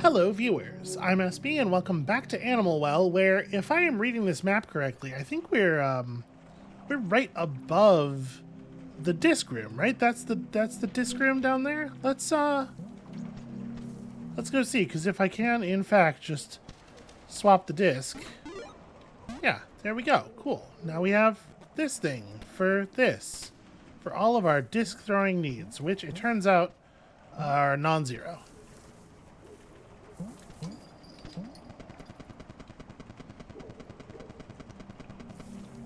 Hello viewers, I'm SB and welcome back to Animal Well, where if I am reading this map correctly, I think we're right above the disc room, right? That's the disc room down there. Let's go see, because if I can in fact just swap the disc. Yeah, there we go. Cool. Now we have this thing for all of our disc throwing needs, which it turns out are non-zero.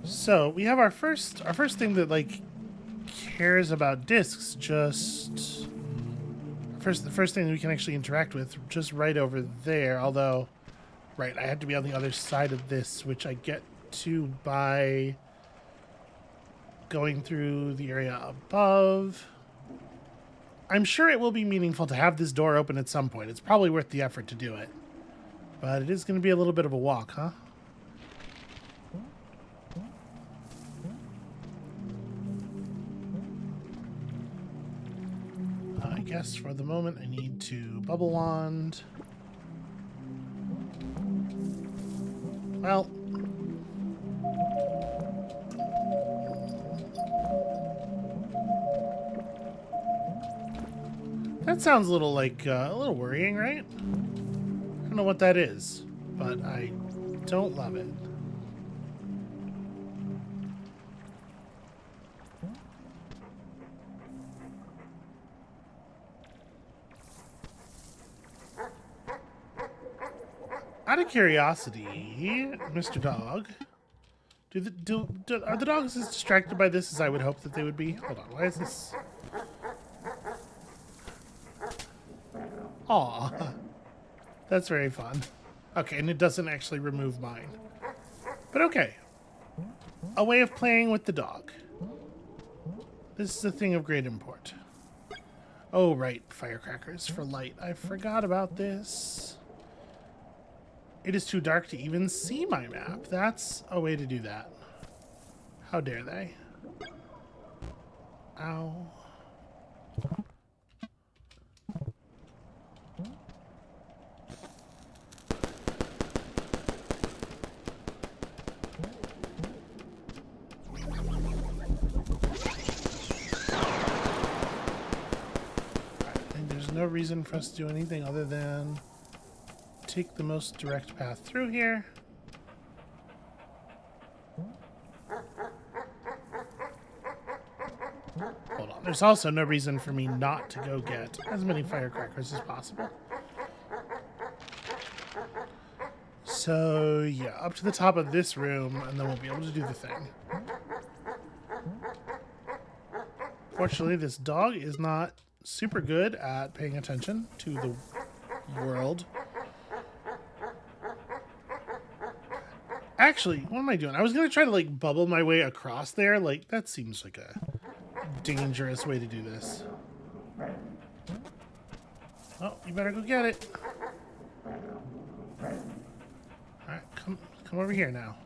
So we have our first thing that like cares about discs. Just the first thing that we can actually interact with, just right over there. Although, right, I have to be on the other side of this, which I get to by going through the area above. I'm sure it will be meaningful to have this door open at some point. It's probably worth the effort to do it, but it is going to be a little bit of a walk, huh? I guess for the moment I need to bubble wand. Well, that sounds a little like a little worrying, right? I don't know what that is, but I don't love it. Out of curiosity, Mr. Dog, are the dogs as distracted by this as I would hope that they would be? Hold on, why is this? Aw, that's very fun. Okay, and it doesn't actually remove mine. But okay, a way of playing with the dog. This is a thing of great import. Oh, right, firecrackers for light. I forgot about this. It is too dark to even see my map. That's a way to do that. How dare they? Ow. I think there's no reason for us to do anything other than take the most direct path through here. Hold on. There's also no reason for me not to go get as many firecrackers as possible. So, yeah, up to the top of this room, and then we'll be able to do the thing. Fortunately, this dog is not super good at paying attention to the world. Actually, what am I doing? I was going to try to, like, bubble my way across there. Like, that seems like a dangerous way to do this. Oh, you better go get it. Alright, come over here now.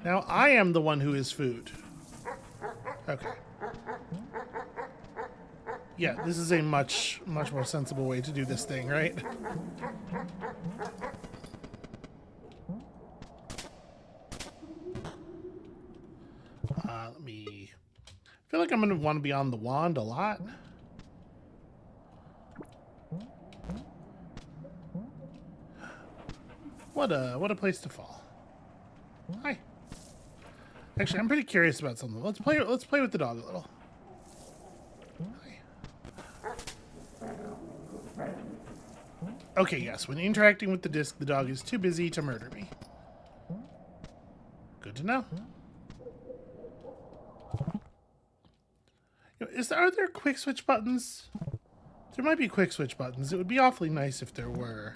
Now I am the one who is food. Okay. Yeah, this is a much more sensible way to do this thing, right? Let me... I feel like I'm going to want to be on the wand a lot. What a place to fall. Hi. Actually, I'm pretty curious about something. Let's play with the dog a little. Hi. Okay, yes. When interacting with the disc, the dog is too busy to murder me. Good to know. Are there quick switch buttons? There might be quick switch buttons. It would be awfully nice if there were.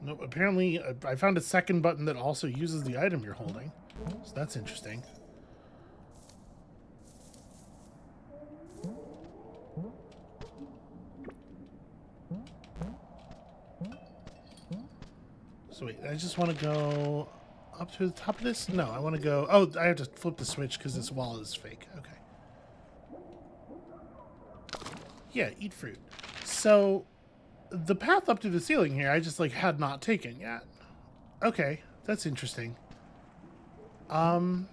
Nope, apparently I found a second button that also uses the item you're holding. So that's interesting. So wait, I just want to go up to the top of this? No, I want to go... Oh, I have to flip the switch because this wall is fake. Okay. Yeah, eat fruit. So the path up to the ceiling here, I just like had not taken yet. Okay, that's interesting. Hold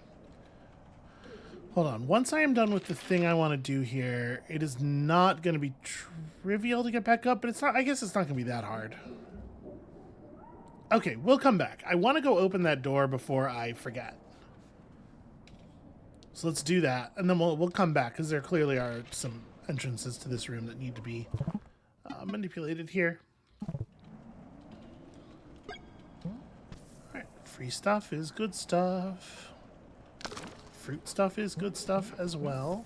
on. Once I am done with the thing I want to do here, it is not going to be trivial to get back up, but it's not. I guess it's not going to be that hard. Okay, we'll come back. I want to go open that door before I forget. So let's do that, and then we'll come back, because there clearly are some entrances to this room that need to be manipulated here. Alright, free stuff is good stuff. Fruit stuff is good stuff as well.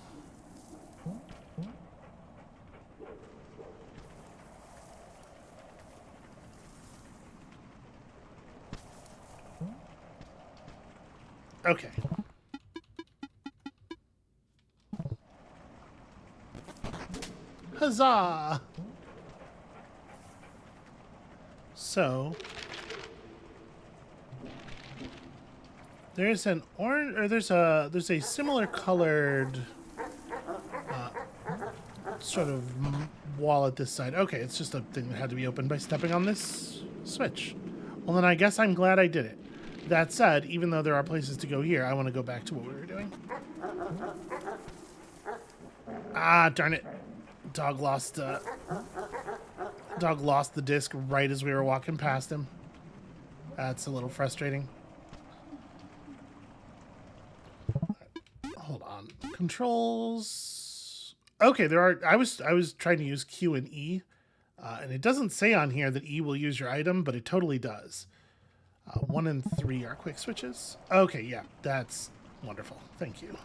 Okay. Huzzah! So there's an orange, or there's a similar colored sort of wall at this side. Okay, it's just a thing that had to be opened by stepping on this switch. Well, then I guess I'm glad I did it. That said, even though there are places to go here, I want to go back to what we were doing. Ah, darn it. Dog lost the disc right as we were walking past him. That's a little frustrating. Hold on. Controls. Okay, there are. I was trying to use Q and E, and it doesn't say on here that E will use your item, but it totally does. 1 and 3 are quick switches. Okay, yeah, that's wonderful. Thank you.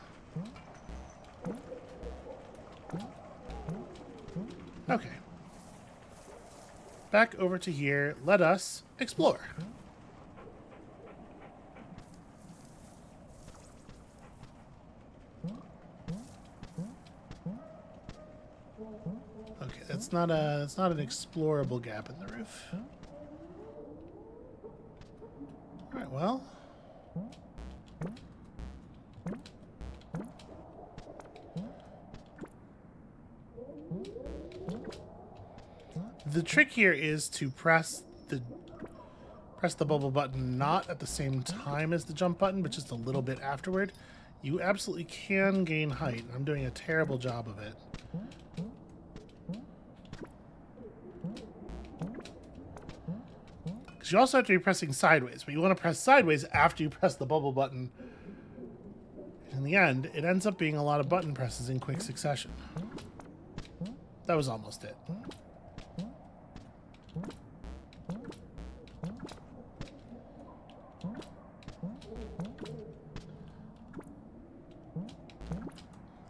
Okay. Back over to here. Let us explore. Okay, that's not an explorable gap in the roof. All right, well. The trick here is to press the bubble button not at the same time as the jump button, but just a little bit afterward. You absolutely can gain height. I'm doing a terrible job of it. Because you also have to be pressing sideways, but you want to press sideways after you press the bubble button. In the end, it ends up being a lot of button presses in quick succession. That was almost it.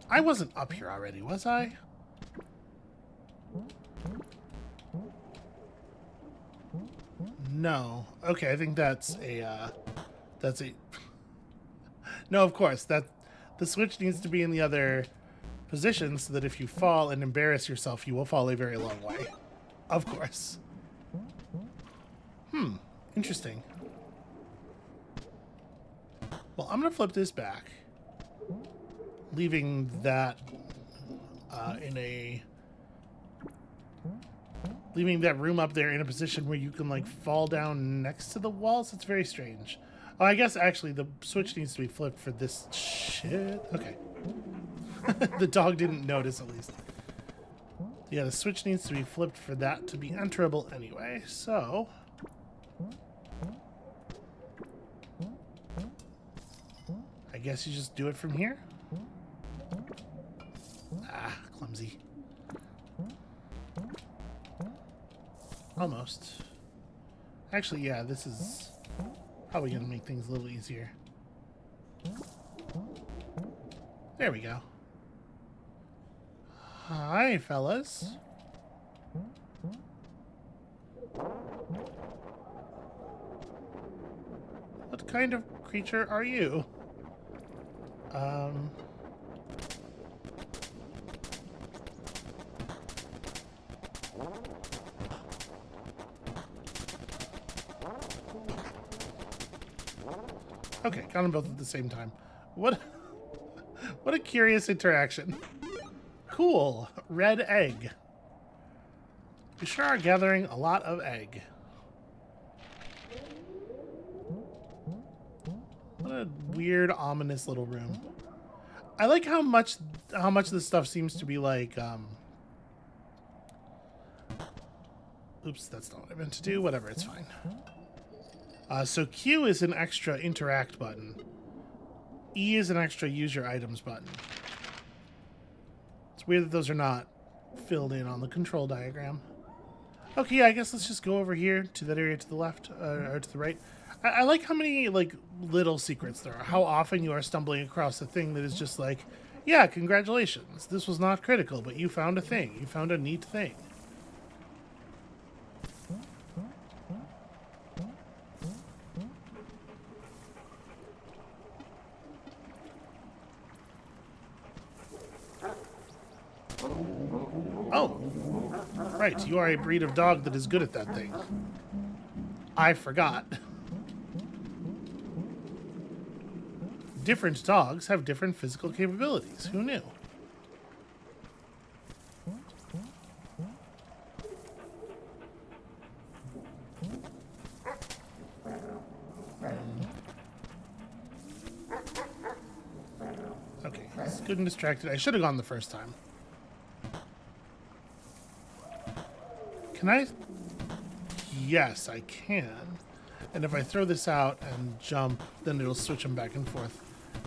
I wasn't up here already, was I? No. Okay, I think that's a No, of course, that the switch needs to be in the other position so that if you fall and embarrass yourself, you will fall a very long way. Of course. Interesting. Well, I'm gonna flip this back, leaving that leaving that room up there in a position where you can like fall down next to the walls. It's very strange. Oh, I guess actually the switch needs to be flipped for this shit. Okay. The dog didn't notice at least. Yeah, the switch needs to be flipped for that to be enterable anyway. So I guess you just do it from here. Ah, clumsy. Almost. Actually, yeah, this is probably going to make things a little easier. There we go. Hi, fellas. What kind of creature are you? Okay, got them both at the same time. What a curious interaction. Cool. Red egg. We sure are gathering a lot of egg. What a weird, ominous little room. I like how much this stuff seems to be like, oops, that's not what I meant to do. Whatever, it's fine. So Q is an extra interact button. E is an extra use your items button. It's weird that those are not filled in on the control diagram. Okay, yeah, I guess let's just go over here to that area to the left, or to the right. I like how many, like, little secrets there are. How often you are stumbling across a thing that is just like, yeah, congratulations. This was not critical, but you found a thing. You found a neat thing. Oh, right. You are a breed of dog that is good at that thing. I forgot. Different dogs have different physical capabilities. Who knew? Okay, he's good and distracted. I should have gone the first time. Can I? Yes, I can. And if I throw this out and jump, then it'll switch them back and forth.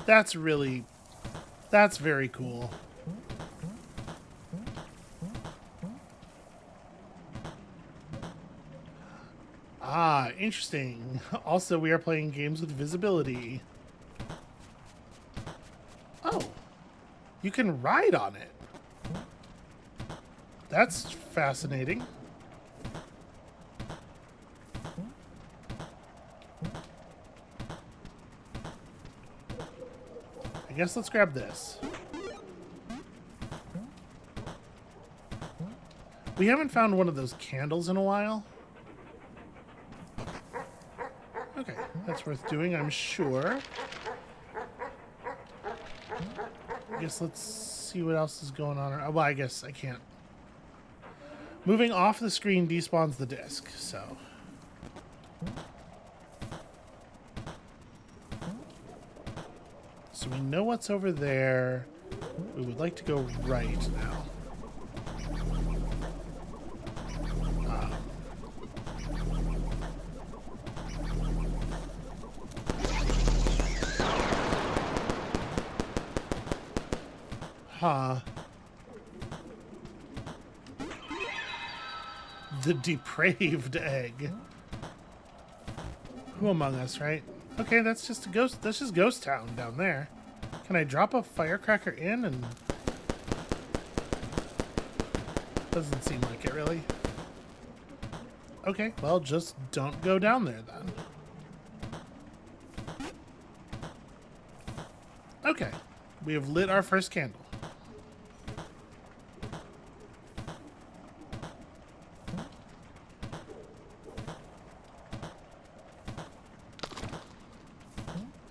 That's very cool. Ah, interesting. Also, we are playing games with visibility. Oh, you can ride on it. That's fascinating. I guess let's grab this. We haven't found one of those candles in a while. Okay, that's worth doing, I'm sure. I guess let's see what else is going on. Well, I guess I can't. Moving off the screen despawns the disc, so... So we know what's over there. We would like to go right now. The depraved egg. Who among us, right? Okay, that's just a ghost. That's just Ghost Town down there. Can I drop a firecracker in and... Doesn't seem like it, really. Okay, well, just don't go down there, then. Okay, we have lit our first candle.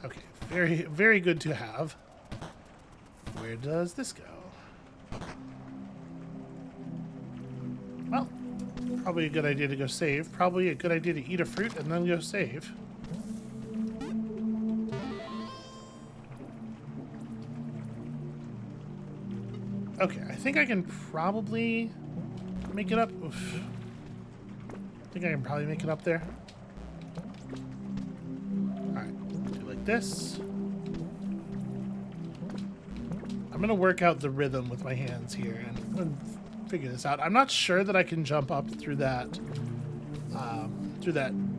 Okay, very, very good to have. Where does this go? Well, probably a good idea to go save. Probably a good idea to eat a fruit and then go save. Okay, I think I can probably make it up. Oof. I think I can probably make it up there. Alright, do like this. I'm gonna work out the rhythm with my hands here and figure this out. I'm not sure that I can jump up through that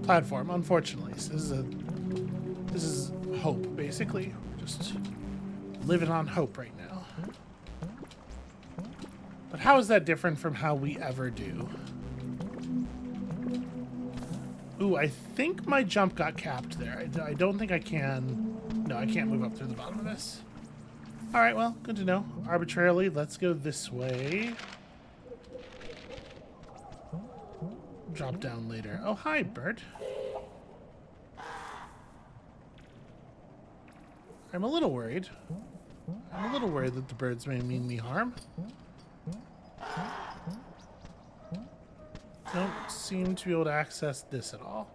platform, unfortunately. So this is hope, basically. Just living on hope right now. But how is that different from how we ever do? Ooh, I think my jump got capped there. I don't think I can... No, I can't move up through the bottom of this. Alright, well, good to know. Arbitrarily, let's go this way. Drop down later. Oh, hi, bird. I'm a little worried. I'm a little worried that the birds may mean me harm. Don't seem to be able to access this at all.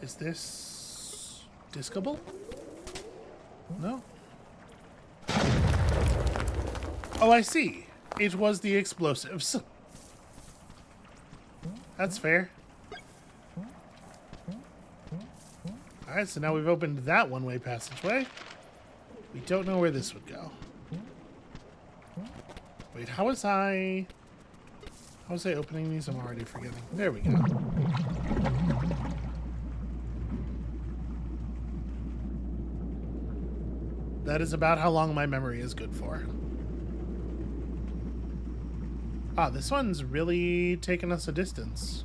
Is this discable? No. Oh, I see. It was the explosives. That's fair. Alright, so now we've opened that one-way passageway. We don't know where this would go. Wait, how was I opening these? I'm already forgetting. There we go. That is about how long my memory is good for. Ah, this one's really taken us a distance.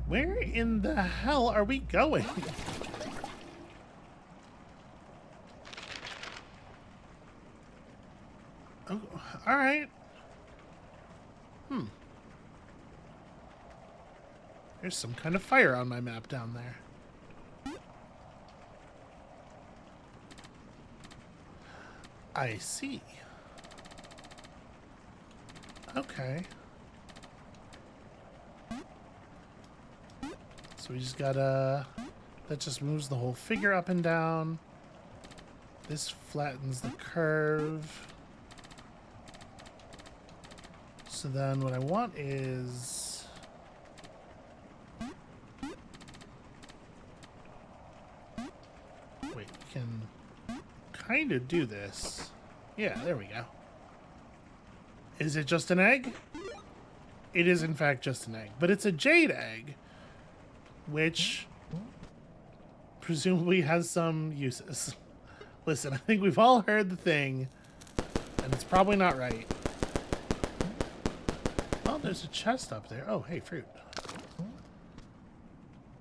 Where in the hell are we going? Oh, all right. There's some kind of fire on my map down there. I see. Okay. So we just gotta... That just moves the whole figure up and down. This flattens the curve. So then what I want is... Wait, we can kind of do this. Yeah, there we go. Is it just an egg? It is in fact just an egg, but it's a jade egg, which presumably has some uses. Listen, I think we've all heard the thing, and it's probably not right. Oh, there's a chest up there. Oh, hey, fruit.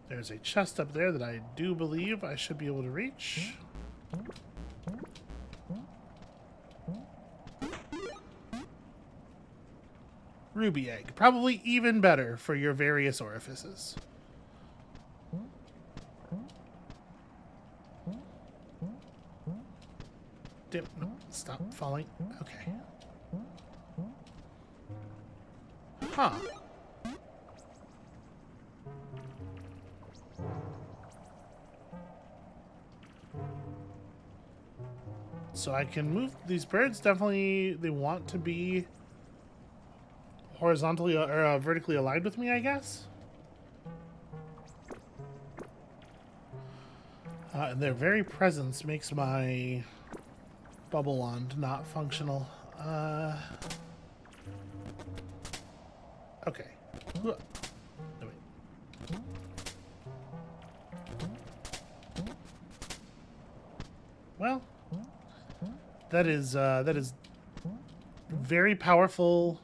There's a chest up there that I do believe I should be able to reach. Ruby egg. Probably even better for your various orifices. No, stop falling. Okay. Huh. So I can move these birds. Definitely, they want to be horizontally or vertically aligned with me, I guess. And their very presence makes my bubble wand not functional. Okay. No, wait. Well, that is very powerful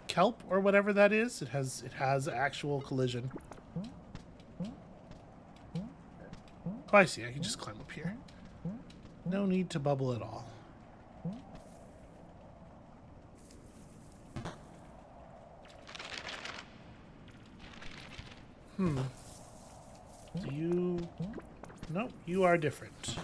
kelp or whatever that is. It has actual collision. Oh, I see. I can just climb up here. No need to bubble at all. Do you... Nope, you are different.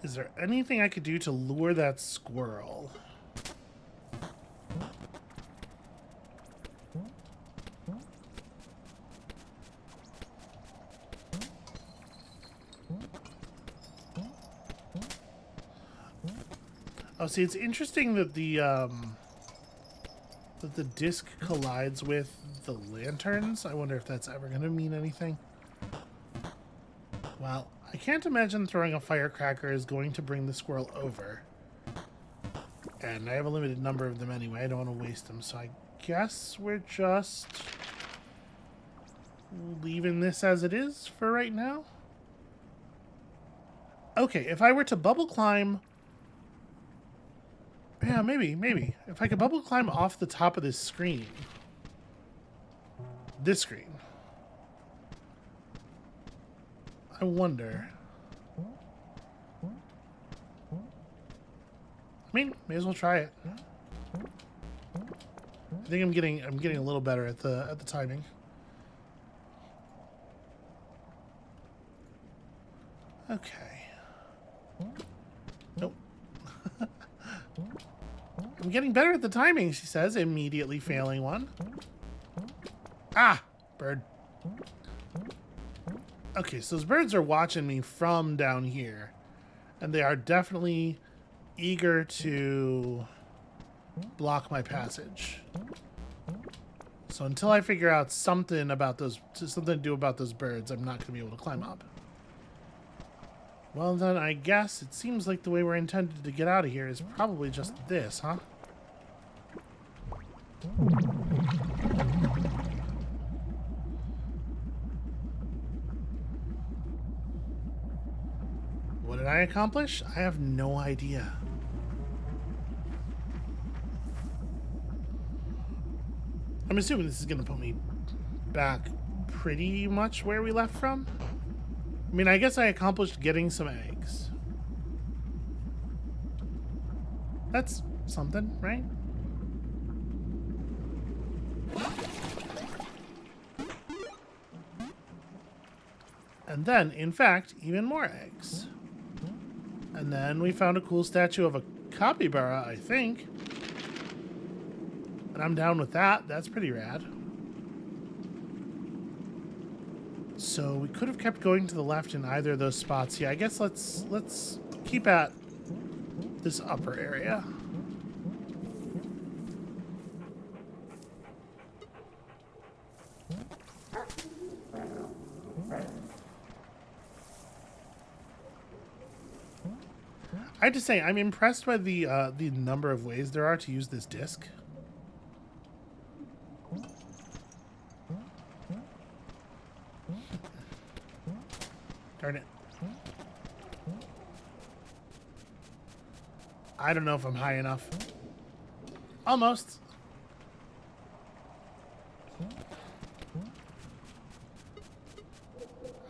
Is there anything I could do to lure that squirrel? Oh, see, it's interesting that the disc collides with the lanterns. I wonder if that's ever going to mean anything. Well, I can't imagine throwing a firecracker is going to bring the squirrel over. And I have a limited number of them anyway. I don't want to waste them, so I guess we're just leaving this as it is for right now. Okay, if I were to bubble climb... Yeah, maybe. If I could bubble climb off the top of this screen. This screen. I wonder. I mean, may as well try it. I think I'm getting a little better at the timing. Okay. Nope. I'm getting better at the timing, she says, immediately failing one. Ah! Bird. Okay, so those birds are watching me from down here. And they are definitely eager to block my passage. So until I figure out something to do about those birds, I'm not going to be able to climb up. Well then, I guess it seems like the way we're intended to get out of here is probably just this, huh? What did I accomplish? I have no idea. I'm assuming this is going to put me back pretty much where we left from. I mean, I guess I accomplished getting some eggs. That's something, right? And then, in fact, even more eggs. And then we found a cool statue of a capybara, I think. And I'm down with that. That's pretty rad. So we could have kept going to the left in either of those spots. Yeah, I guess let's keep at this upper area. I have to say, I'm impressed by the number of ways there are to use this disc. Darn it. I don't know if I'm high enough. Almost.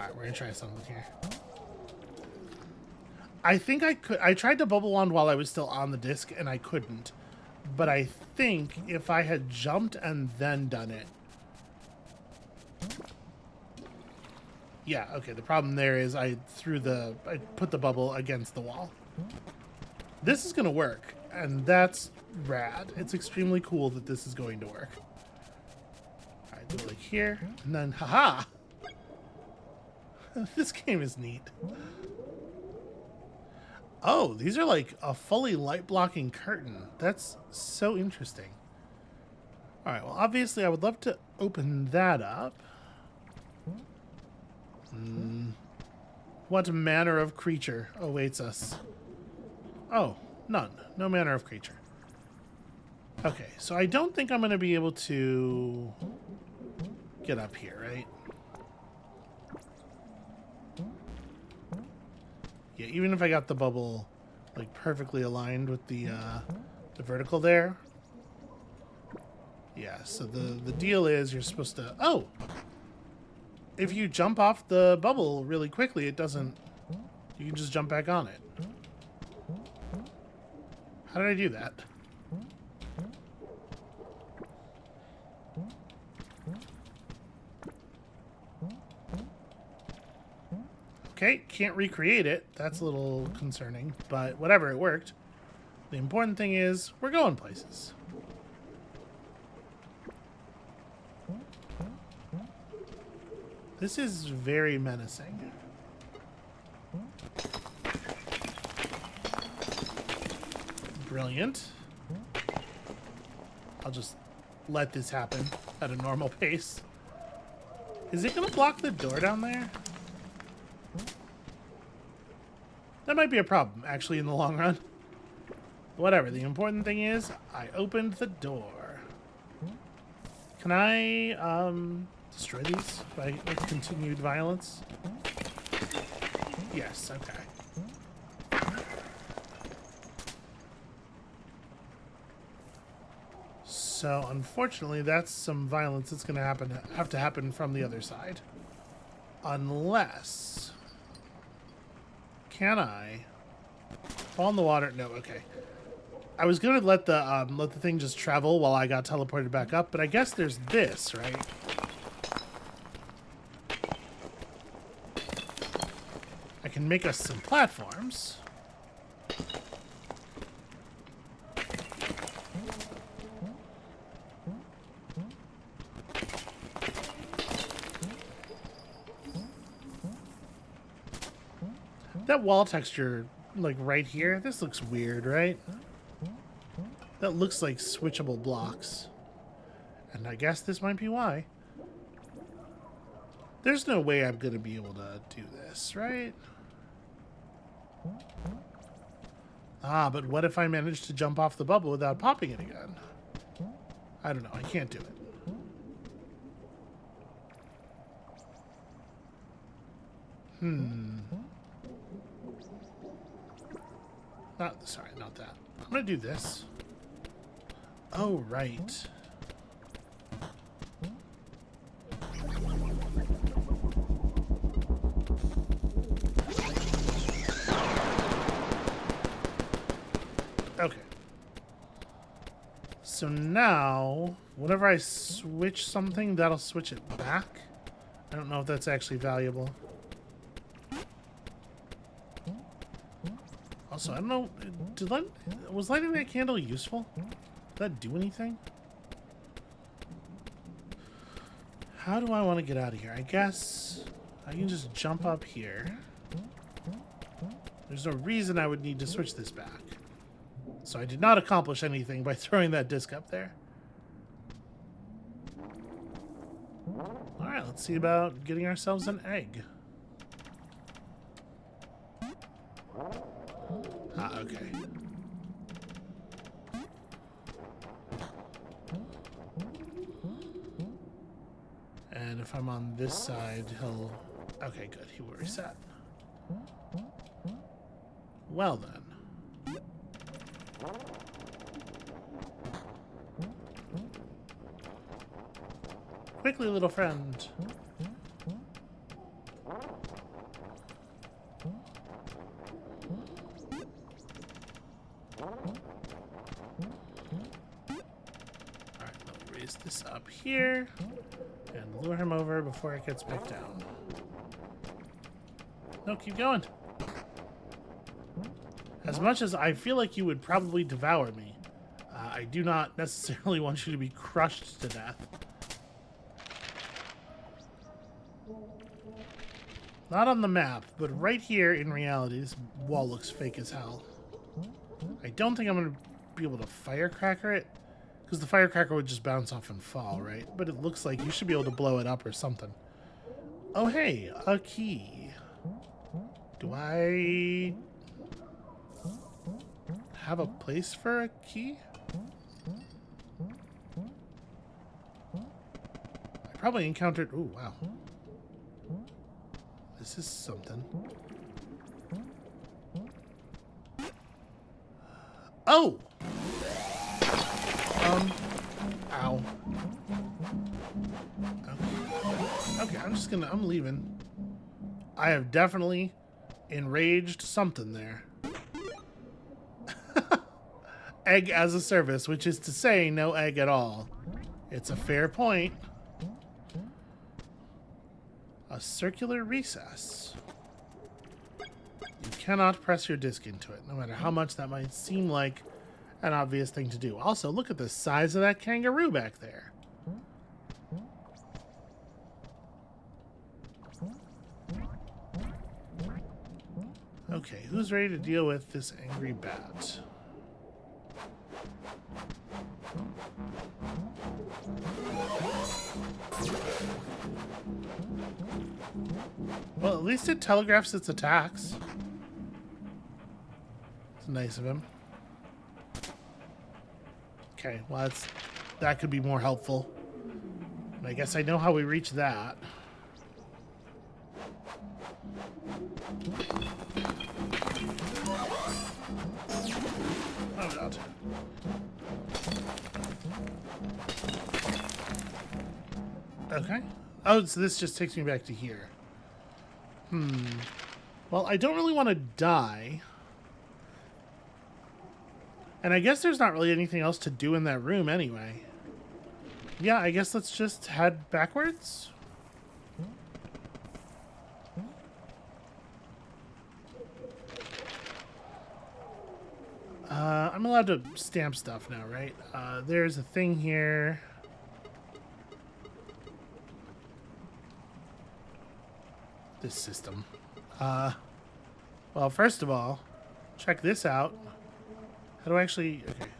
Alright, we're gonna try something here. I think I could. I tried to bubble wand while I was still on the disc, and I couldn't. But I think if I had jumped and then done it. Yeah, okay, the problem there is I put the bubble against the wall. This is gonna work, and that's rad. It's extremely cool that this is going to work. Alright, do it like here, and then, haha! This game is neat. Oh, these are like a fully light-blocking curtain. That's so interesting. Alright, well, obviously I would love to open that up. What manner of creature awaits us? Oh, none. No manner of creature. Okay, so I don't think I'm going to be able to get up here, right? Yeah, even if I got the bubble like perfectly aligned with the vertical there. Yeah, so the deal is you're supposed to... Oh! If you jump off the bubble really quickly, it doesn't... You can just jump back on it. How did I do that? Okay, can't recreate it. That's a little concerning, but whatever, it worked. The important thing is we're going places. This is very menacing. Brilliant. I'll just let this happen at a normal pace. Is it going to block the door down there? That might be a problem, actually, in the long run. Whatever, the important thing is I opened the door. Can I, destroy these by continued violence? Yes, okay. So, unfortunately, that's some violence that's going to have to happen from the other side. Unless... Can I fall in the water? No, okay. I was gonna let the thing just travel while I got teleported back up, but I guess there's this, right? I can make us some platforms. That wall texture, like right here, this looks weird, right? That looks like switchable blocks. And I guess this might be why. There's no way I'm going to be able to do this, right? Ah, but what if I manage to jump off the bubble without popping it again? I don't know. I can't do it. Not that. I'm going to do this. Oh, right. Okay. So now, whenever I switch something, that'll switch it back. I don't know if that's actually valuable. Also, I don't know, was lighting that candle useful? Did that do anything? How do I want to get out of here? I guess I can just jump up here. There's no reason I would need to switch this back. So I did not accomplish anything by throwing that disc up there. Alright, let's see about getting ourselves an egg. Ah, okay. And if I'm on this side, he'll... Okay, good. He will reset. Well then. Quickly, little friend. Alright, I'll raise this up here and lure him over before it gets back down. No, keep going. As much as I feel like you would probably devour me, I do not necessarily want you to be crushed to death. Not on the map, but right here in reality, this wall looks fake as hell. I don't think I'm going to be able to firecracker it, because the firecracker would just bounce off and fall, right? But it looks like you should be able to blow it up or something. Oh, hey, a key. Do I have a place for a key? I probably encountered... Ooh, wow. This is something. Oh! Ow. Okay, I'm leaving. I have definitely enraged something there. Egg as a service, which is to say no egg at all. It's a fair point. A circular recess. You cannot press your disc into it, no matter how much that might seem like an obvious thing to do. Also, look at the size of that kangaroo back there. Okay, who's ready to deal with this angry bat? Well, at least it telegraphs its attacks. It's nice of him. Okay, well, that could be more helpful. I guess I know how we reach that. Oh, God. Okay. Oh, so this just takes me back to here. Well, I don't really want to die. And I guess there's not really anything else to do in that room anyway. Yeah, I guess let's just head backwards. I'm allowed to stamp stuff now, right? There's a thing here. This system. Well, first of all, check this out. How do I actually... Okay.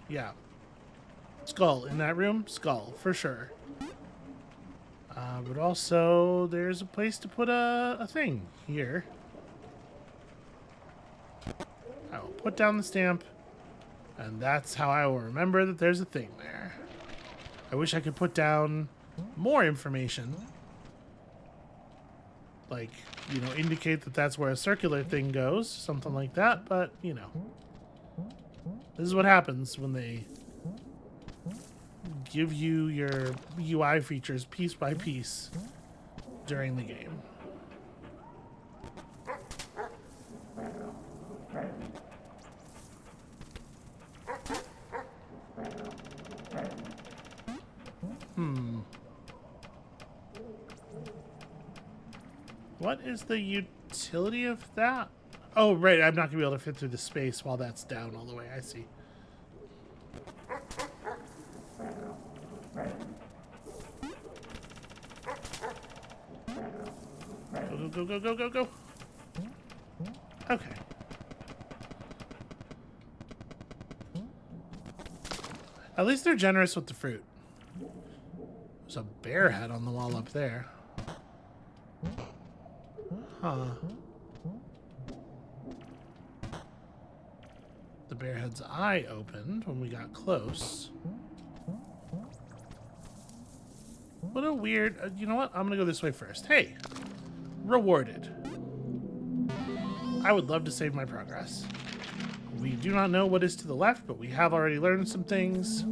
Yeah. Skull. In that room? Skull, for sure. But also, there's a place to put a thing here. I will put down the stamp, and that's how I will remember that there's a thing there. I wish I could put down more information. Like, you know, indicate that that's where a circular thing goes, something like that, but, you know. This is what happens when they give you your UI features piece by piece during the game. What is the utility of that? Oh, right, I'm not going to be able to fit through the space while that's down all the way. I see. Go, go, go, go, go, go. Okay. At least they're generous with the fruit. There's a bear head on the wall up there. Huh. The bear head's eye opened when we got close. What a weird... you know what? I'm gonna go this way first. Hey! Rewarded. I would love to save my progress. We do not know what is to the left, but we have already learned some things.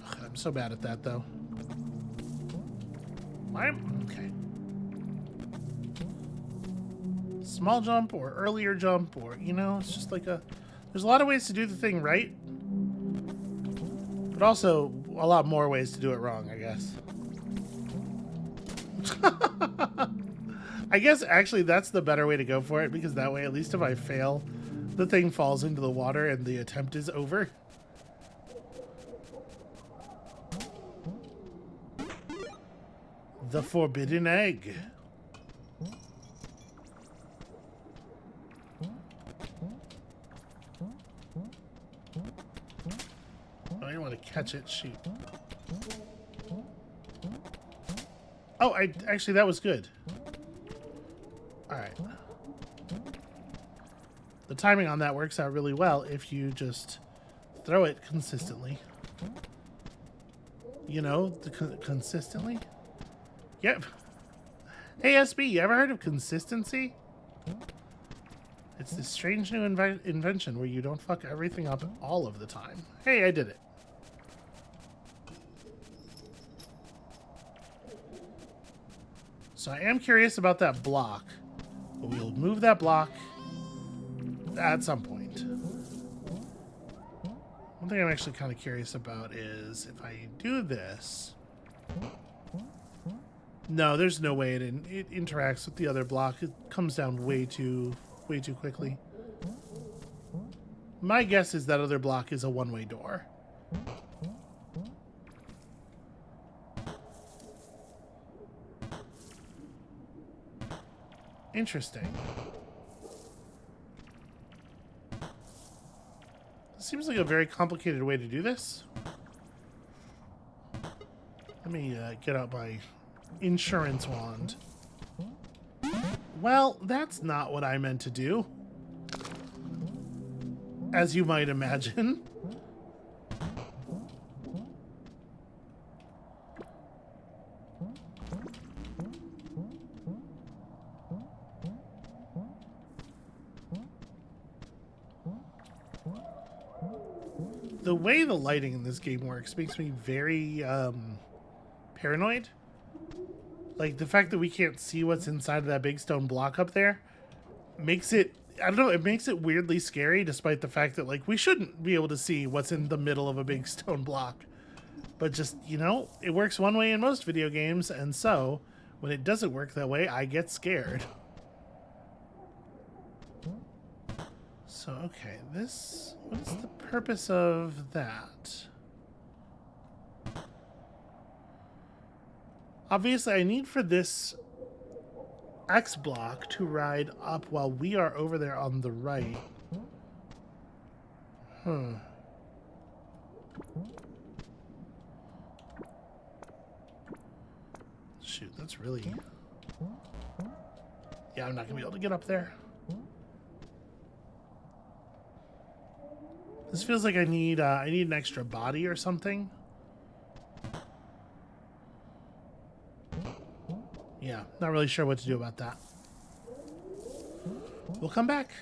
Ugh, I'm so bad at that, though. Okay. Small jump or earlier jump, or, you know, it's just like a... There's a lot of ways to do the thing right, but also a lot more ways to do it wrong, I guess. I guess actually that's the better way to go for it, because that way, at least if I fail, the thing falls into the water and the attempt is over. The forbidden egg. I don't want to catch it. Shoot. Oh, actually that was good. All right. The timing on that works out really well if you just throw it consistently. You know, consistently? Yep. Hey, SB, you ever heard of consistency? It's this strange new invention where you don't fuck everything up all of the time. Hey, I did it. So I am curious about that block, but we'll move that block at some point. One thing I'm actually kind of curious about is if I do this... No, there's no way it interacts with the other block. It comes down way too quickly. My guess is that other block is a one-way door. Interesting. This seems like a very complicated way to do this. Let me get out my insurance wand. Well, that's not what I meant to do, as you might imagine. The way the lighting in this game works makes me very paranoid. Like, the fact that we can't see what's inside of that big stone block up there makes it, I don't know, it makes it weirdly scary, despite the fact that, like, we shouldn't be able to see what's in the middle of a big stone block. But just, you know, it works one way in most video games, and so, when it doesn't work that way, I get scared. So, okay, this, what is the purpose of that? Obviously, I need for this X block to ride up while we are over there on the right. Shoot, that's really... Yeah, I'm not going to be able to get up there. This feels like I need an extra body or something. Yeah, not really sure what to do about that. We'll come back.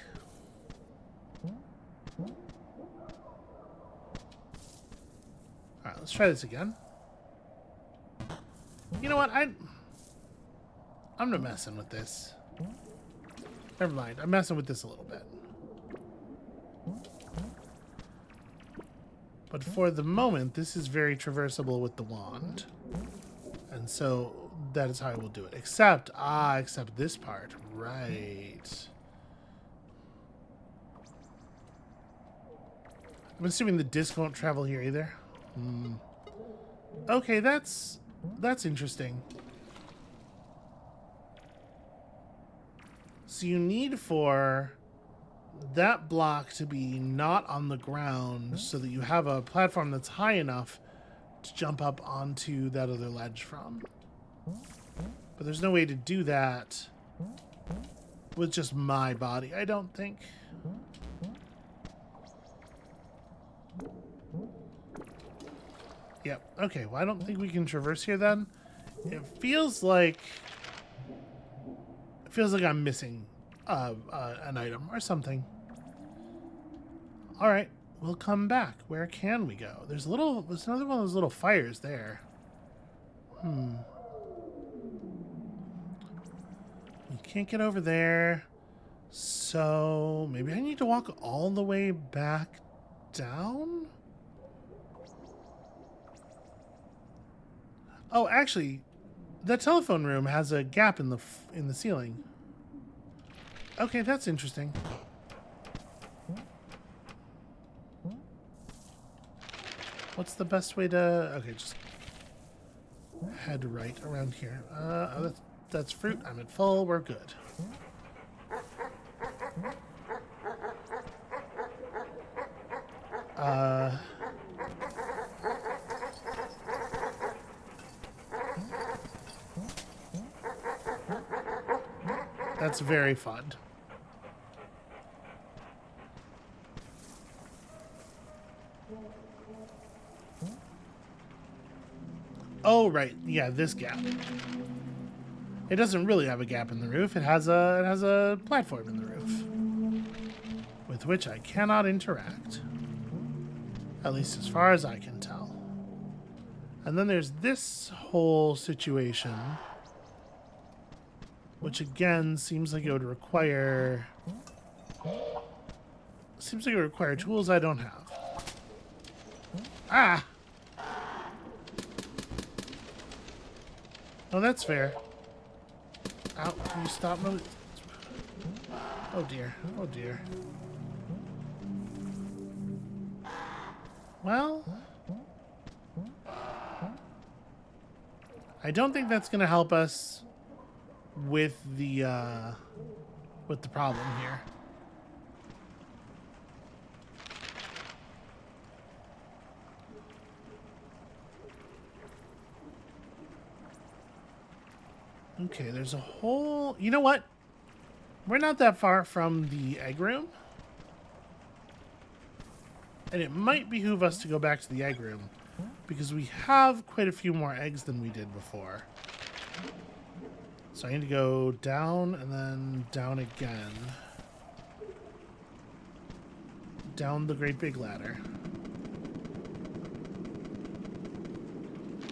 Alright, let's try this again. You know what? I'm not messing with this. Never mind. I'm messing with this a little bit. But for the moment, this is very traversable with the wand. And so that is how I will do it. Except this part. Right. I'm assuming the disc won't travel here either. Okay, that's interesting. So you need for that block to be not on the ground so that you have a platform that's high enough to jump up onto that other ledge from. But there's no way to do that with just my body, I don't think. Yep. Okay, well, I don't think we can traverse here then. It feels like I'm missing an item or something. All right, we'll come back. Where can we go? There's another one of those little fires there. We can't get over there. So maybe I need to walk all the way back down? Oh, actually, the telephone room has a gap in the ceiling. Okay, that's interesting. What's the best way to... Okay, just head right around here. That's fruit. I'm at full. We're good. That's very fun. Oh, right. Yeah, this gap. It doesn't really have a gap in the roof. It has a platform in the roof with which I cannot interact. At least as far as I can tell. And then there's this whole situation, which again seems like it would require tools I don't have. Ah! Oh, that's fair. Ow, can you stop moving? Oh dear, oh dear. Well, I don't think that's going to help us with the problem here. Okay, there's a whole... You know what? We're not that far from the egg room. And it might behoove us to go back to the egg room, because we have quite a few more eggs than we did before. So I need to go down and then down again. Down the great big ladder.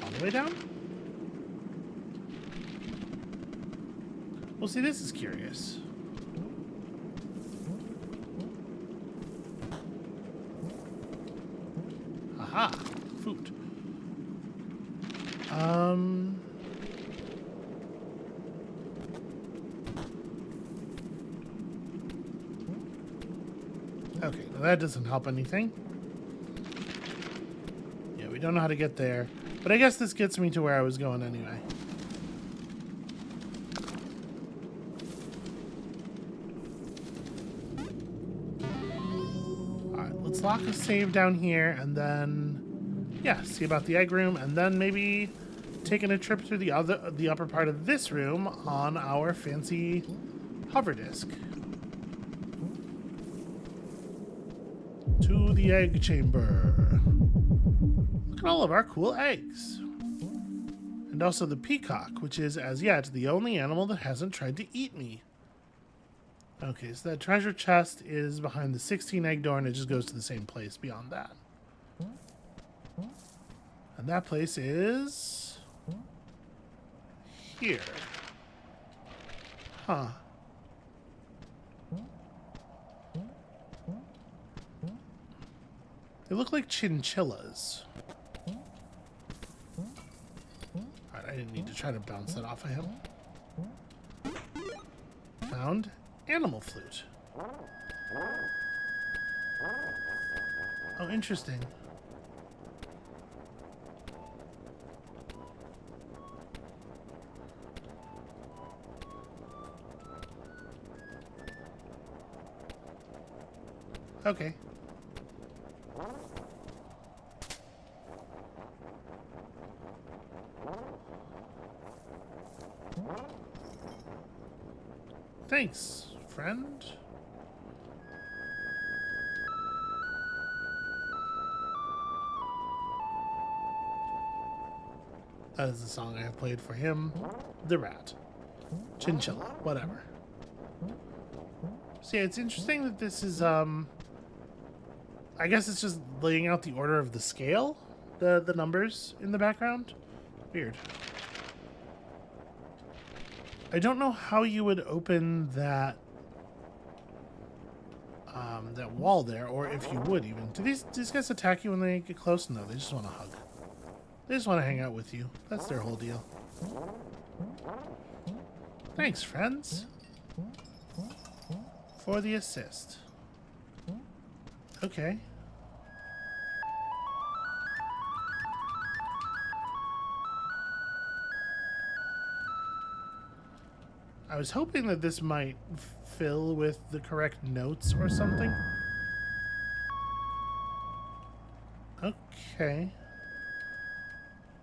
All the way down? Well, see, this is curious. Aha! Food. Okay, now that doesn't help anything. Yeah, we don't know how to get there. But I guess this gets me to where I was going anyway. Alright, let's lock a save down here and then, yeah, see about the egg room and then maybe taking a trip through the upper part of this room on our fancy hover disc. To the egg chamber. Look at all of our cool eggs. And also the peacock, which is, as yet, the only animal that hasn't tried to eat me. Okay, so that treasure chest is behind the 16 egg door, and it just goes to the same place beyond that. And that place is... here. Huh. They look like chinchillas. Alright, I didn't need to try to bounce that off of him. Found animal flute. Oh, interesting. Okay. Thanks, friend. That is the song I have played for him. The rat. Chinchilla. Whatever. So yeah, it's interesting that this is, I guess it's just laying out the order of the scale. The numbers in the background. Weird. I don't know how you would open that that wall there, or if you would even. Do these guys attack you when they get close? No, they just want to hug. They just want to hang out with you. That's their whole deal. Thanks, friends, for the assist. Okay. I was hoping that this might fill with the correct notes or something. Okay.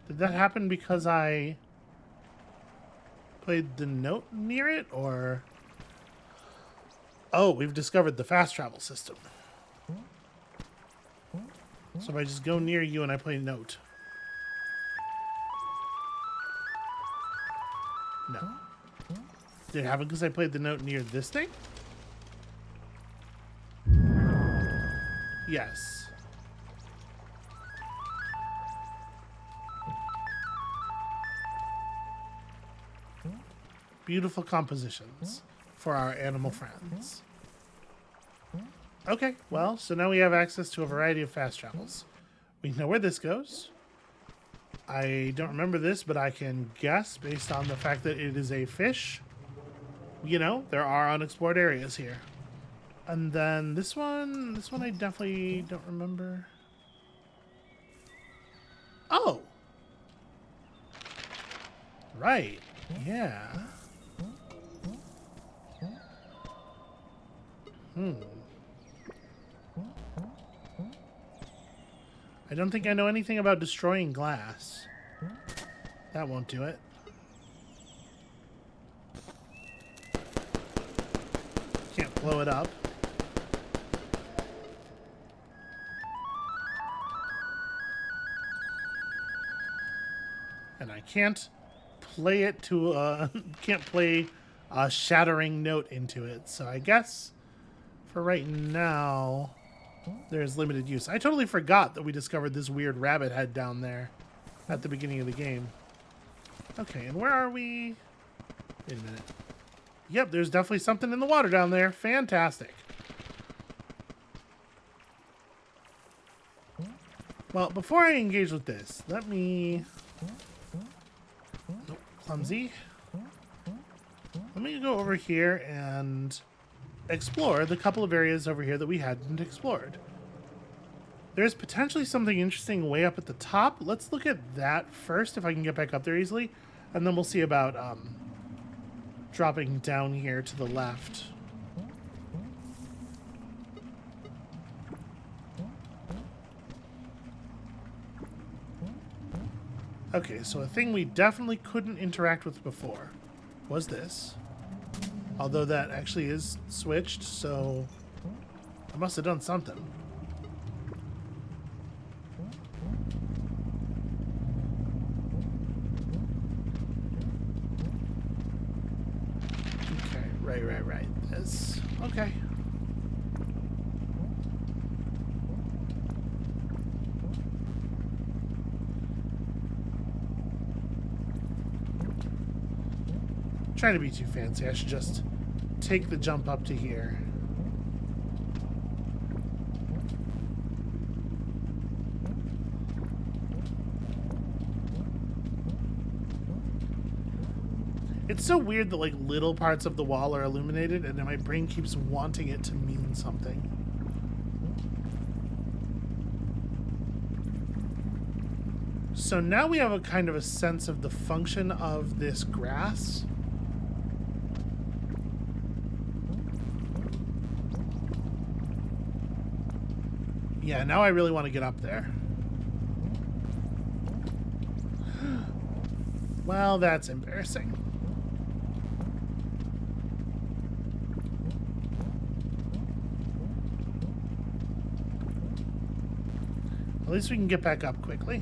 Did that happen because I played the note near it, or... Oh, we've discovered the fast travel system. So if I just go near you and I play note. No. Did it happen because I played the note near this thing? Yes. Beautiful compositions for our animal friends. Okay, well, so now we have access to a variety of fast travels. We know where this goes. I don't remember this, but I can guess based on the fact that it is a fish. You know, there are unexplored areas here. And then this one I definitely don't remember. Oh! Right, yeah. I don't think I know anything about destroying glass. That won't do it. Can't blow it up. And I can't play it to can't play a shattering note into it. So I guess for right now there's limited use. I totally forgot that we discovered this weird rabbit head down there at the beginning of the game. Okay, and where are we? Wait a minute. Yep, there's definitely something in the water down there. Fantastic. Well, before I engage with this, let me... Nope, clumsy. Let me go over here and explore the couple of areas over here that we hadn't explored. There's potentially something interesting way up at the top. Let's look at that first, if I can get back up there easily. And then we'll see about dropping down here to the left. Okay, so a thing we definitely couldn't interact with before was this. Although that actually is switched, so I must have done something. Okay, right. This. Okay. Trying to be too fancy. I should just take the jump up to here. It's so weird that like little parts of the wall are illuminated and then my brain keeps wanting it to mean something. So now we have a kind of a sense of the function of this grass. Yeah, now I really want to get up there. Well, that's embarrassing. At least we can get back up quickly.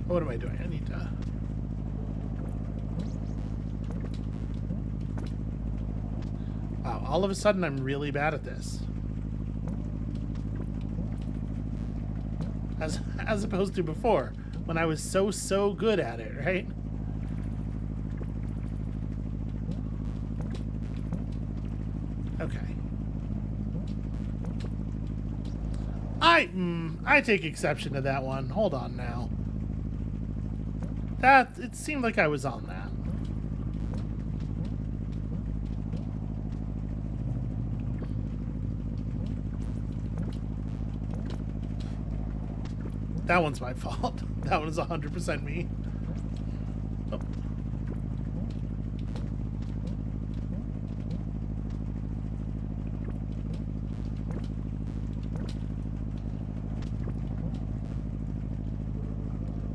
What am I doing? I need to... Wow, all of a sudden I'm really bad at this. As opposed to before, when I was so good at it, right? Okay. I take exception to that one. Hold on now. It seemed like I was on that. That one's my fault. That one is 100% me. Oh.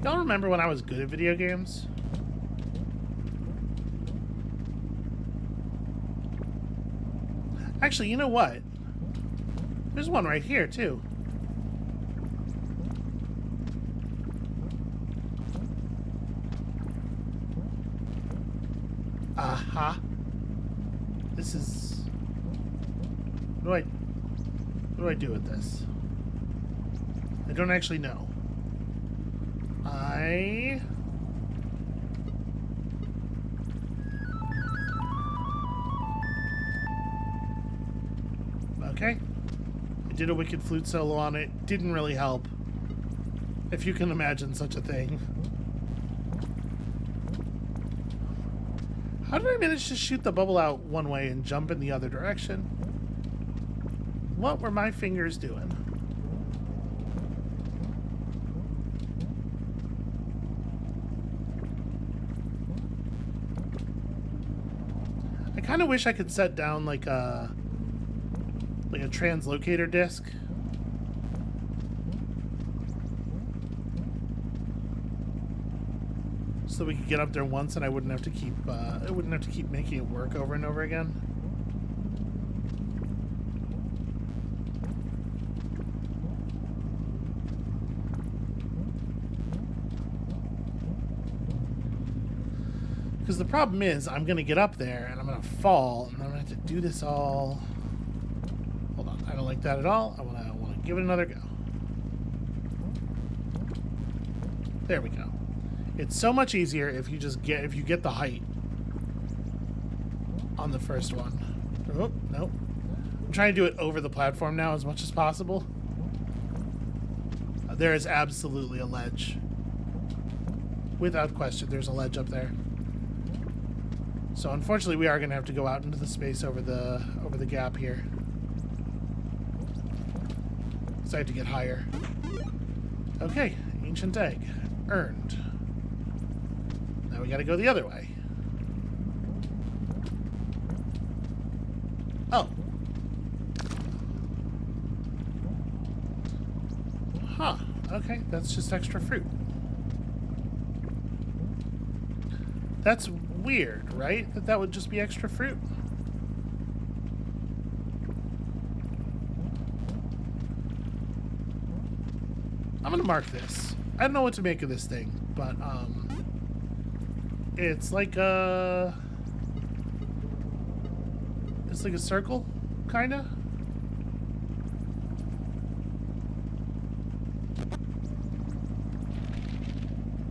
Y'all remember when I was good at video games? Actually, you know what? There's one right here, too. Aha. This is... What do I do with this? I don't actually know. Okay. I did a wicked flute solo on it. Didn't really help. If you can imagine such a thing. How did I manage to shoot the bubble out one way and jump in the other direction? What were my fingers doing? I kind of wish I could set down like a translocator disc. So we could get up there once and I wouldn't have to keep making it work over and over again. Because the problem is I'm gonna get up there and I'm gonna fall and I'm gonna have to do this all. Hold on, I don't like that at all. I wanna give it another go. There we go. It's so much easier if you get the height on the first one. Oh, nope. I'm trying to do it over the platform now as much as possible. There is absolutely a ledge. Without question, there's a ledge up there. So unfortunately, we are going to have to go out into the space over the gap here. So I have to get higher. Okay, ancient egg. Earned. Now we got to go the other way. Oh. Huh. Okay, that's just extra fruit. That's weird, right? That would just be extra fruit. I'm gonna mark this. I don't know what to make of this thing, but it's like a circle, kinda.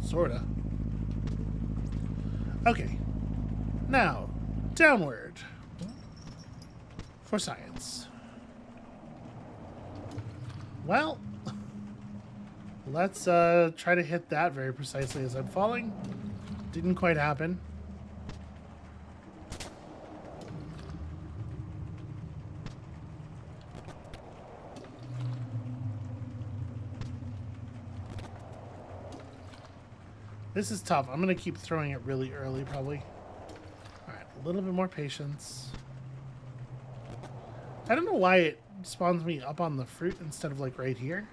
Sorta. Okay. Now, downward. For science. Well, let's try to hit that very precisely as I'm falling. Didn't quite happen. This is tough. I'm going to keep throwing it really early, probably. Alright, a little bit more patience. I don't know why it spawns me up on the fruit instead of, like, right here.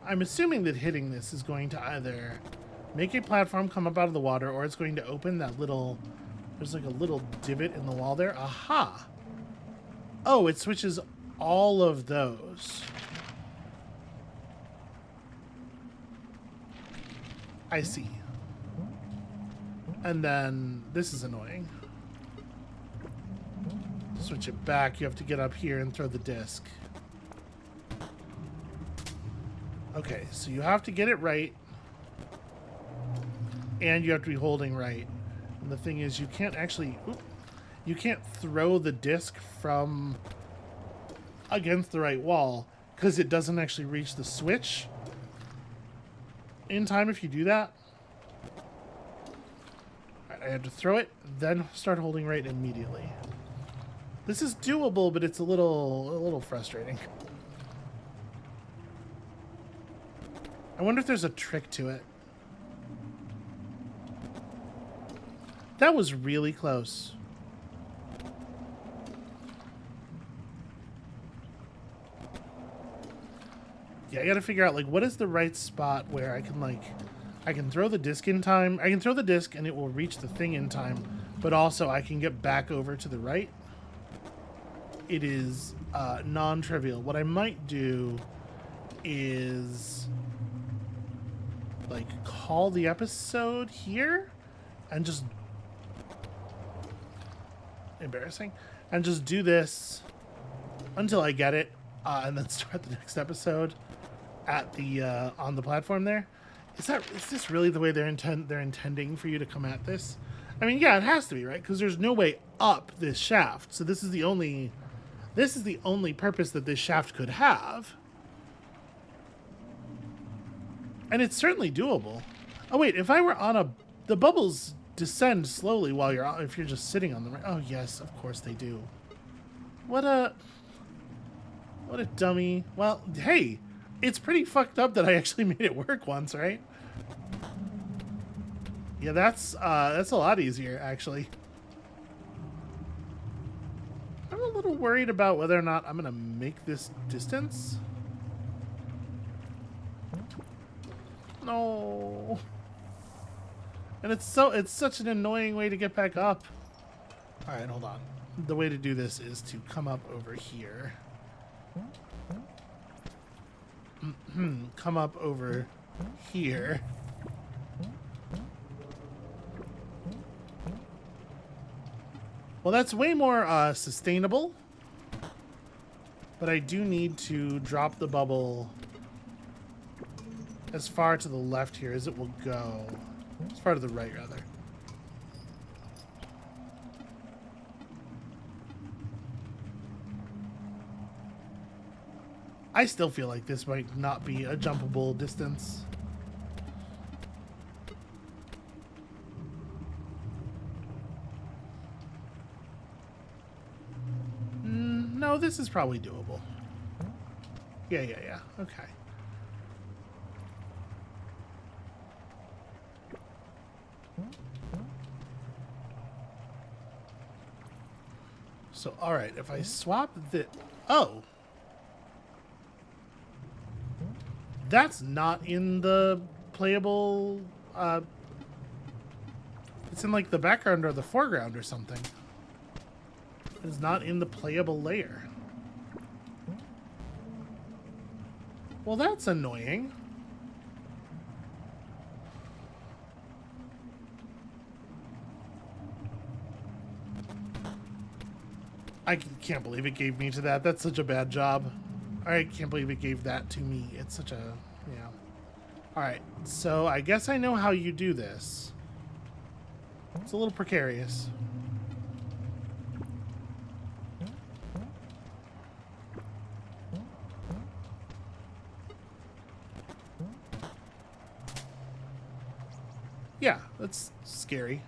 I'm assuming that hitting this is going to either make a platform come up out of the water, or it's going to open that little... There's, like, a little divot in the wall there. Aha! Oh, it switches all of those. I see. And then this is annoying. Switch it back. You have to get up here and throw the disc. Okay, so you have to get it right. And you have to be holding right. And the thing is, you can't actually... you can't throw the disc from against the right wall because it doesn't actually reach the switch in time if you do that. All right, I have to throw it, then start holding right immediately. This is doable, but it's a little frustrating. I wonder if there's a trick to it. That was really close. Yeah, I gotta figure out, like, what is the right spot where I can, like, I can throw the disc in time. I can throw the disc and it will reach the thing in time, but also I can get back over to the right. It is non-trivial. What I might do is, like, call the episode here and just... Embarrassing. And just do this until I get it, and then start the next episode at the on the platform there. Is this really the way they're intending for you to come at this? I mean, yeah, it has to be, right? Because there's no way up this shaft. So this is the only purpose that this shaft could have. And it's certainly doable. Oh wait, if I were on the bubbles descend slowly while if you're just sitting on them. Oh yes, of course they do. What a dummy. Well, hey, it's pretty fucked up that I actually made it work once, right? Yeah, that's a lot easier, actually. I'm a little worried about whether or not I'm gonna make this distance. No. And it's such an annoying way to get back up. All right, hold on. The way to do this is to come up over here. Come up over here. Well, that's way more sustainable. But I do need to drop the bubble as far to the left here as it will go. As far to the right, rather. I still feel like this might not be a jumpable distance. No, this is probably doable. Yeah. Okay. So, all right, if I swap the... Oh! That's not in the playable... it's in, like, the background or the foreground or something. It's not in the playable layer. Well, that's annoying. I can't believe it gave me to that. That's such a bad job. I can't believe it gave that to me. It's such a... yeah. Alright, so I guess I know how you do this. It's a little precarious. Yeah, that's scary.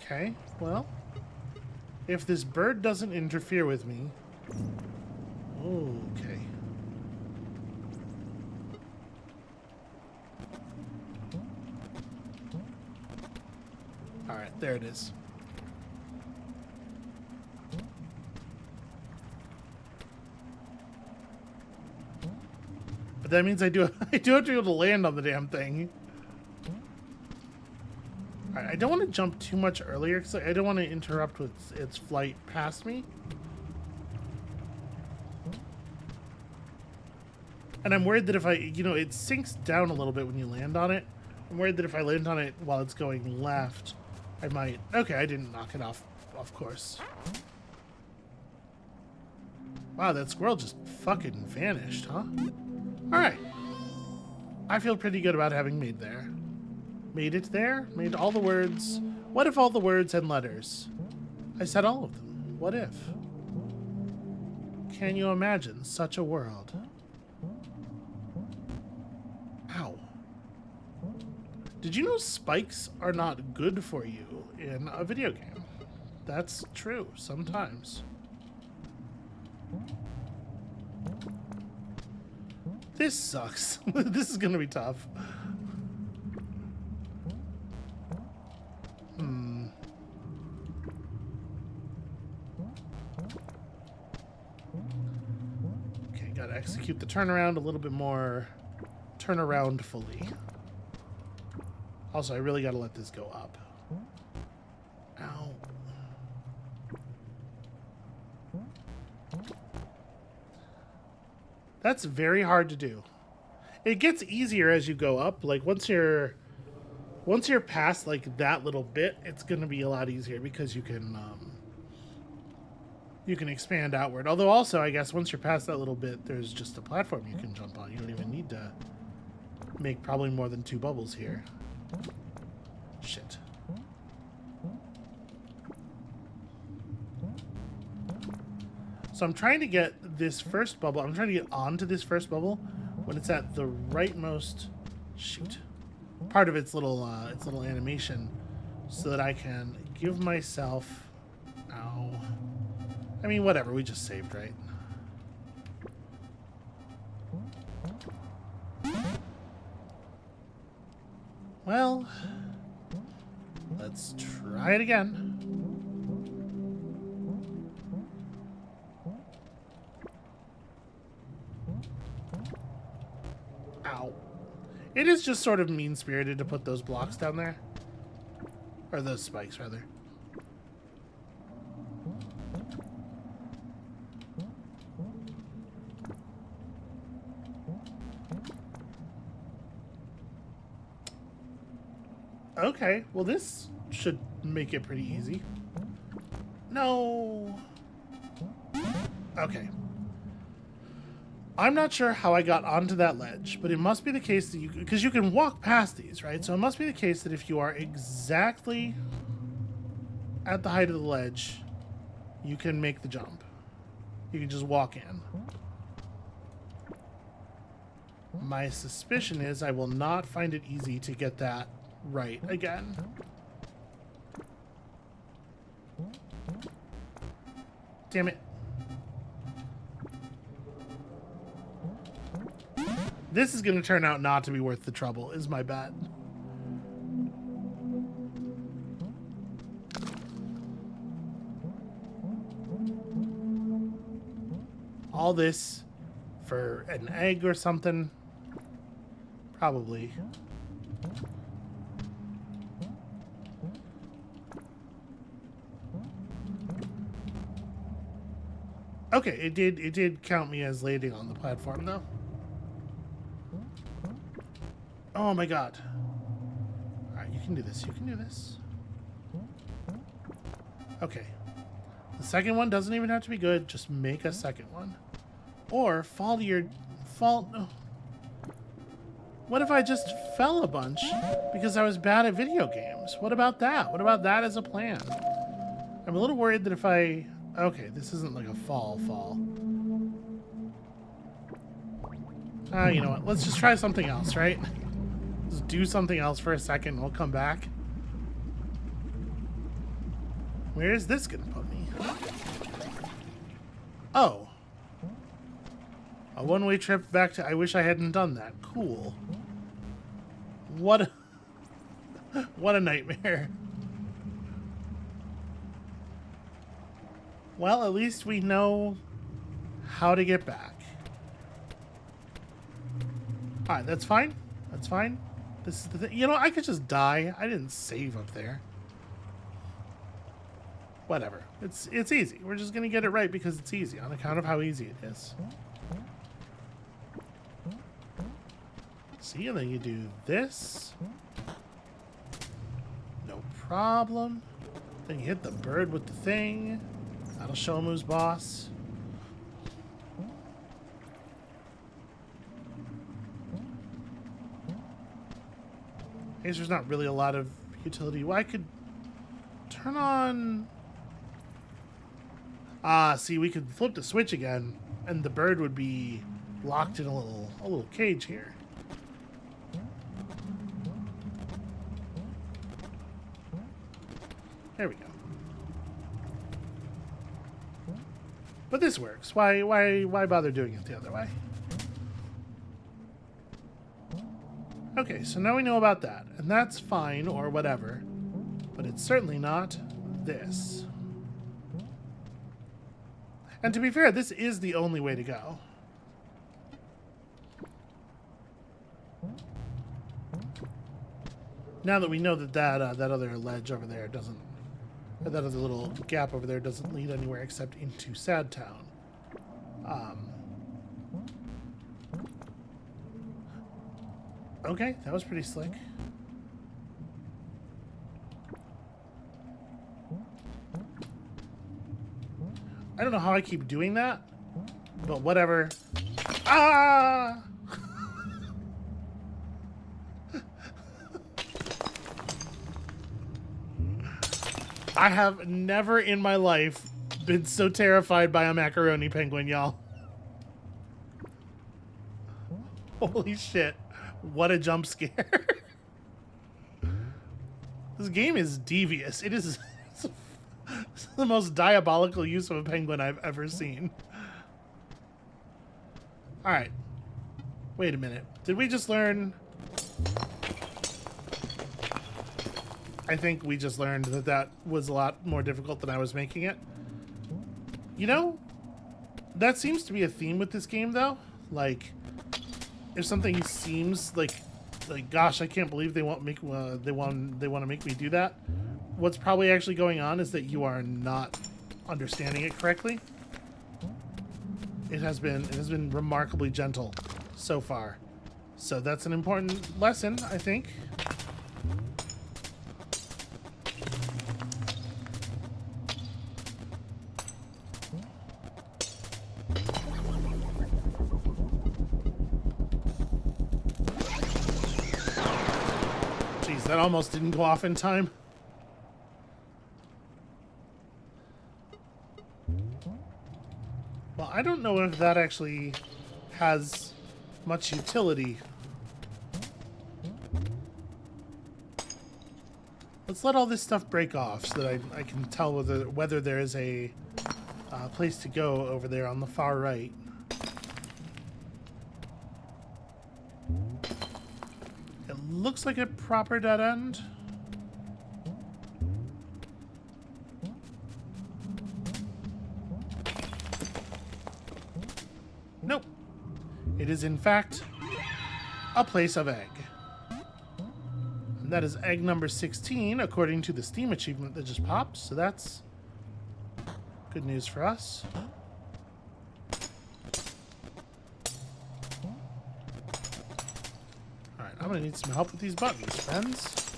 Okay, well, if this bird doesn't interfere with me... Okay. Alright, there it is. But that means I do have to be able to land on the damn thing. Alright, I don't want to jump too much earlier because I don't want to interrupt with its flight past me. And I'm worried that if I, it sinks down a little bit when you land on it. I'm worried that if I land on it while it's going left, I might... Okay, I didn't knock it off course. Wow, that squirrel just fucking vanished, huh? Alright. I feel pretty good about having made there. Made it there? Made all the words. What if all the words had letters? I said all of them. What if? Can you imagine such a world? Ow. Did you know spikes are not good for you in a video game? That's true, sometimes. This sucks. This is gonna be tough. Okay, gotta execute the turnaround a little bit more turnaround fully. Also, I really gotta let this go up. Ow. That's very hard to do. It gets easier as you go up. Like once you're past like that little bit, it's gonna be a lot easier because you can expand outward. Although also, I guess once you're past that little bit, there's just a platform you can jump on. You don't even need to make probably more than 2 bubbles here. Shit. So I'm trying to get this first bubble. I'm trying to get onto this first bubble when it's at the rightmost part of its little animation, so that I can give myself. Ow. I mean, whatever. We just saved, right? Well, let's try it again. Ow. It is just sort of mean-spirited to put those blocks down there. Or those spikes, rather. Okay, well this should make it pretty easy. No. Okay. I'm not sure how I got onto that ledge, but it must be the case that because you can walk past these, right? So it must be the case that if you are exactly at the height of the ledge, you can make the jump. You can just walk in. My suspicion is I will not find it easy to get that right again. Damn it. This is going to turn out not to be worth the trouble, is my bet. All this for an egg or something? Probably. Okay, it did count me as landing on the platform though. Oh my god. Alright, you can do this. You can do this. Okay. The second one doesn't even have to be good. Just make a second one. Or fall to your... No. What if I just fell a bunch because I was bad at video games? What about that? What about that as a plan? I'm a little worried that if I... Okay, this isn't like a fall. You know what? Let's just try something else, right? Just do something else for a second and we'll come back. Where is this gonna put me? Oh. A one-way trip back to... I wish I hadn't done that. Cool. What a nightmare. Well, at least we know how to get back. Alright, that's fine. That's fine. This is the thing. You know, I could just die. I didn't save up there. Whatever. It's easy. We're just going to get it right because it's easy on account of how easy it is. See, and then you do this. No problem. Then you hit the bird with the thing. That'll show him who's boss. I guess there's not really a lot of utility. Well, I could turn on... Ah, see, we could flip the switch again, and the bird would be locked in a little cage here. There we go. But this works. Why bother doing it the other way? Okay, so now we know about that. And that's fine, or whatever. But it's certainly not this. And to be fair, this is the only way to go. Now that we know that that other ledge over there doesn't... That other little gap over there doesn't lead anywhere except into Sad Town. Okay, that was pretty slick. I don't know how I keep doing that, but whatever. Ah! I have never in my life been so terrified by a macaroni penguin, y'all. Holy shit. What a jump scare. This game is devious. It is it's the most diabolical use of a penguin I've ever seen. Alright. Wait a minute. Did we just learn... I think we just learned that that was a lot more difficult than I was making it. You know, that seems to be a theme with this game, though. Like, if something seems like gosh, I can't believe they want make they want to make me do that. What's probably actually going on is that you are not understanding it correctly. It has been remarkably gentle so far, so that's an important lesson, I think. that almost didn't go off in time. Well, I don't know if that actually has much utility. Let's let all this stuff break off so that I can tell whether there is a place to go over there on the far right. It looks like a proper dead end. Nope. It is, in fact, a place of egg. And that is egg number 16, according to the Steam achievement that just popped. So that's good news for us. Alright, I'm going to need some help with these buttons, friends.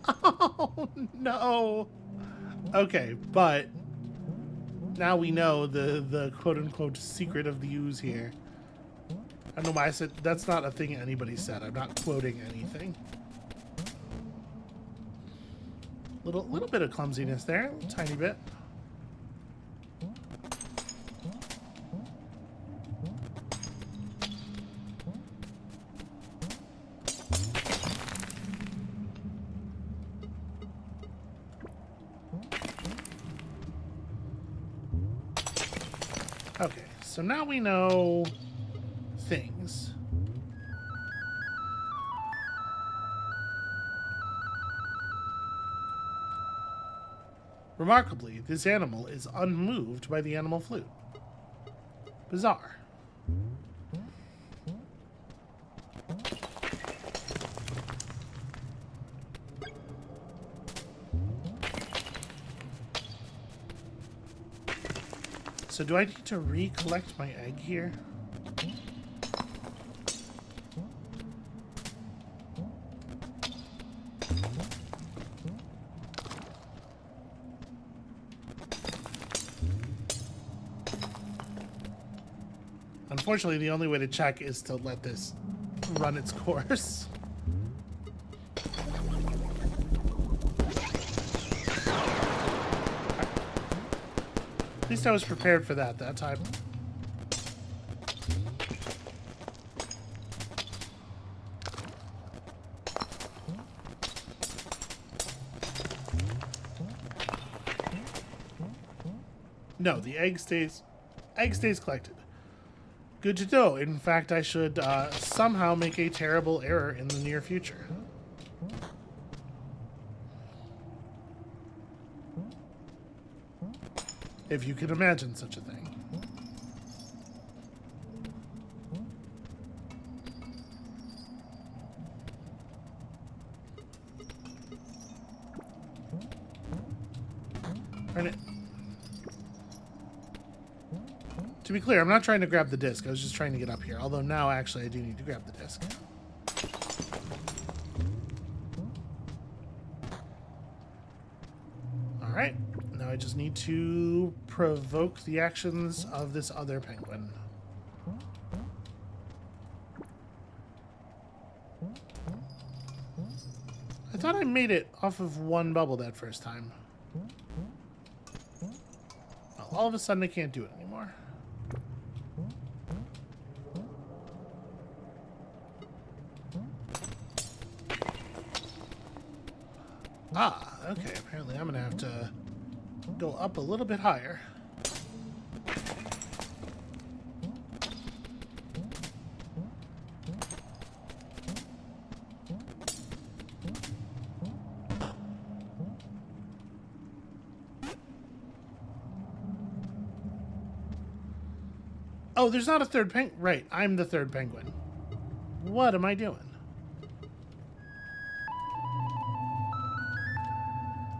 Oh, no. Okay, but now we know the quote-unquote secret of the ooze here. I don't know why I said that's not a thing anybody said. I'm not quoting anything. Little bit of clumsiness there, a little tiny bit. Okay, so now we know things. Remarkably, this animal is unmoved by the animal flute. Bizarre. So do I need to recollect my egg here? Unfortunately, the only way to check is to let this run its course. At least I was prepared for that time. No, the egg stays collected. Good to know. In fact, I should somehow make a terrible error in the near future. If you can imagine such a thing. Darn it. To be clear, I'm not trying to grab the disc. I was just trying to get up here. Although now, actually, I do need to grab the disc. Alright. Now I just need to provoke the actions of this other penguin. I thought I made it off of one bubble that first time. Well, all of a sudden I can't do it anymore. Ah, okay. Apparently I'm going to have to go up a little bit higher. Oh, there's not a third penguin. Right, I'm the third penguin. What am I doing?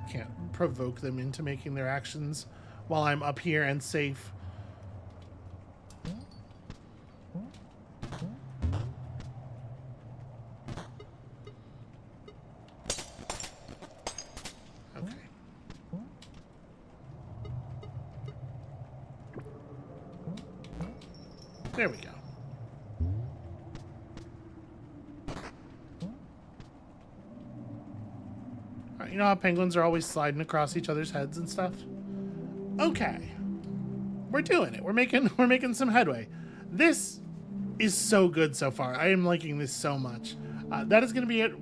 Can't provoke them into making their actions while I'm up here and safe. Okay. There we go. You know how penguins are always sliding across each other's heads and stuff? Okay. We're doing it. We're making some headway. This is so good so far. I am liking this so much. That is going to be it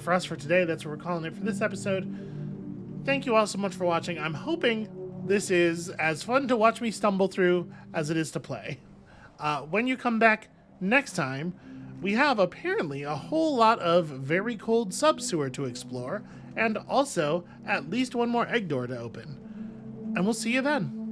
for us for today. That's what we're calling it for this episode. Thank you all so much for watching. I'm hoping this is as fun to watch me stumble through as it is to play. When you come back next time, we have apparently a whole lot of very cold subsewer to explore, and also at least one more egg door to open. And we'll see you then.